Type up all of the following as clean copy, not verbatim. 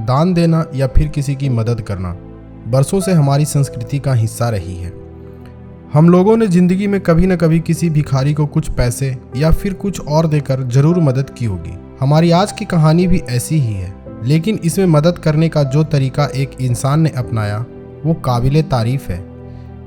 दान देना या फिर किसी की मदद करना बरसों से हमारी संस्कृति का हिस्सा रही है। हम लोगों ने जिंदगी में कभी न कभी किसी भिखारी को कुछ पैसे या फिर कुछ और देकर जरूर मदद की होगी। हमारी आज की कहानी भी ऐसी ही है, लेकिन इसमें मदद करने का जो तरीका एक इंसान ने अपनाया वो काबिले तारीफ है।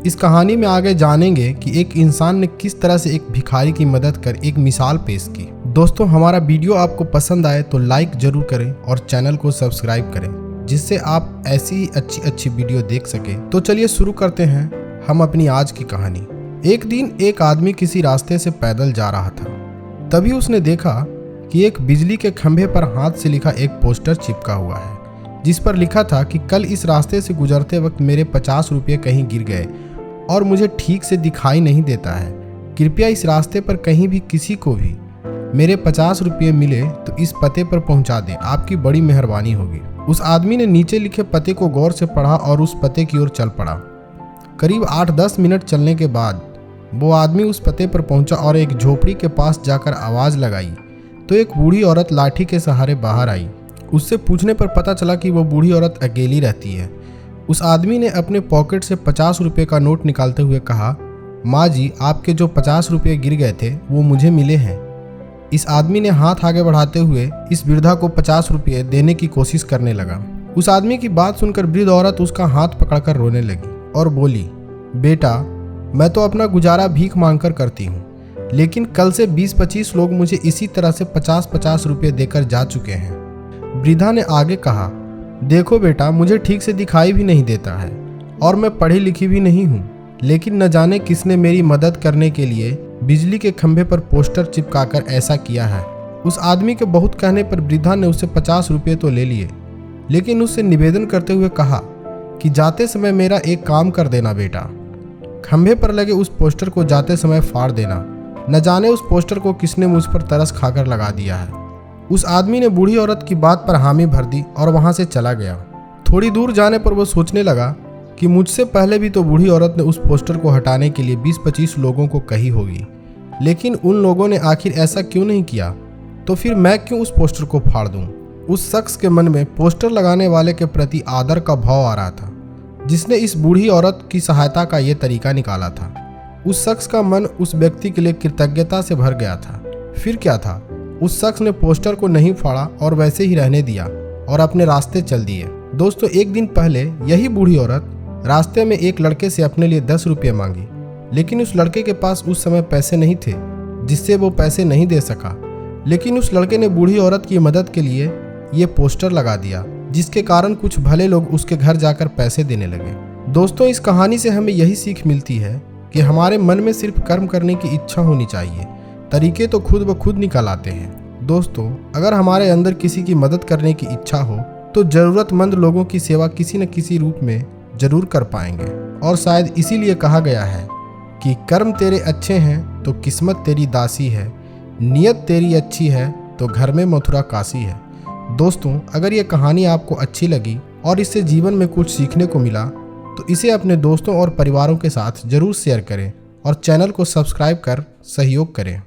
इस कहानी में आगे जानेंगे कि एक इंसान ने किस तरह से एक भिखारी की मदद कर एक मिसाल पेश की। दोस्तों, हमारा वीडियो आपको पसंद आए तो लाइक जरूर करें और चैनल को सब्सक्राइब करें, जिससे आप ऐसी ही अच्छी वीडियो देख सकें। तो चलिए शुरू करते हैं हम अपनी आज की कहानी। एक दिन एक आदमी किसी रास्ते से पैदल जा रहा था। तभी उसने देखा कि एक बिजली के खंभे पर हाथ से लिखा एक पोस्टर चिपका हुआ है, जिस पर लिखा था कि कल इस रास्ते से गुजरते वक्त मेरे 50 रुपये कहीं गिर गए और मुझे ठीक से दिखाई नहीं देता है। कृपया इस रास्ते पर कहीं भी किसी को भी मेरे 50 रुपये मिले तो इस पते पर पहुंचा दें, आपकी बड़ी मेहरबानी होगी। उस आदमी ने नीचे लिखे पते को गौर से पढ़ा और उस पते की ओर चल पड़ा। करीब 8-10 मिनट चलने के बाद वो आदमी उस पते पर पहुंचा और एक झोपड़ी के पास जाकर आवाज़ लगाई तो एक बूढ़ी औरत लाठी के सहारे बाहर आई। उससे पूछने पर पता चला कि वो बूढ़ी औरत अकेली रहती है। उस आदमी ने अपने पॉकेट से 50 रुपये का नोट निकालते हुए कहा, माँ जी, आपके जो 50 रुपये गिर गए थे वो मुझे मिले हैं। इस आदमी ने हाथ आगे बढ़ाते हुए इस वृद्धा को 50 रुपये देने की कोशिश करने लगा। उस आदमी की बात सुनकर वृद्ध औरत उसका हाथ पकड़कर रोने लगी और बोली, बेटा, मैं तो अपना गुजारा भीख मांगकर करती हूँ, लेकिन कल से 20-25 लोग मुझे इसी तरह से 50-50 रुपये देकर जा चुके हैं। वृद्धा ने आगे कहा, देखो बेटा, मुझे ठीक से दिखाई भी नहीं देता है और मैं पढ़ी लिखी भी नहीं हूँ, लेकिन न जाने किसने मेरी मदद करने के लिए बिजली के खंभे पर पोस्टर चिपकाकर ऐसा किया है। उस आदमी के बहुत कहने पर वृद्धा ने उससे 50 रुपये तो ले लिए, लेकिन उससे निवेदन करते हुए कहा कि जाते समय मेरा एक काम कर देना बेटा, खंभे पर लगे उस पोस्टर को जाते समय फाड़ देना। न जाने उस पोस्टर को किसने मुझ पर तरस खाकर लगा दिया है। उस आदमी ने बूढ़ी औरत की बात पर हामी भर दी और वहां से चला गया। थोड़ी दूर जाने पर वो सोचने लगा कि मुझसे पहले भी तो बूढ़ी औरत ने उस पोस्टर को हटाने के लिए 20-25 लोगों को कही होगी, लेकिन उन लोगों ने आखिर ऐसा क्यों नहीं किया, तो फिर मैं क्यों उस पोस्टर को फाड़ दूं। उस शख्स के मन में पोस्टर लगाने वाले के प्रति आदर का भाव आ रहा था, जिसने इस बूढ़ी औरत की सहायता का ये तरीका निकाला था। उस शख्स का मन उस व्यक्ति के लिए कृतज्ञता से भर गया था। फिर क्या था, उस शख्स ने पोस्टर को नहीं फाड़ा और वैसे ही रहने दिया और अपने रास्ते चल दिए। दोस्तों, एक दिन पहले यही बूढ़ी औरत रास्ते में एक लड़के से अपने लिए 10 रुपये मांगी, लेकिन उस लड़के के पास उस समय पैसे नहीं थे, जिससे वो पैसे नहीं दे सका। लेकिन उस लड़के ने बूढ़ी औरत की मदद के लिए ये पोस्टर लगा दिया, जिसके कारण कुछ भले लोग उसके घर जाकर पैसे देने लगे। दोस्तों, इस कहानी से हमें यही सीख मिलती है कि हमारे मन में सिर्फ कर्म करने की इच्छा होनी चाहिए, तरीके तो खुद ब खुद निकल आते हैं। दोस्तों, अगर हमारे अंदर किसी की मदद करने की इच्छा हो तो ज़रूरतमंद लोगों की सेवा किसी न किसी रूप में जरूर कर पाएंगे। और शायद इसीलिए कहा गया है कि कर्म तेरे अच्छे हैं तो किस्मत तेरी दासी है, नियत तेरी अच्छी है तो घर में मथुरा काशी है। दोस्तों, अगर ये कहानी आपको अच्छी लगी और इससे जीवन में कुछ सीखने को मिला तो इसे अपने दोस्तों और परिवारों के साथ जरूर शेयर करें और चैनल को सब्सक्राइब कर सहयोग करें।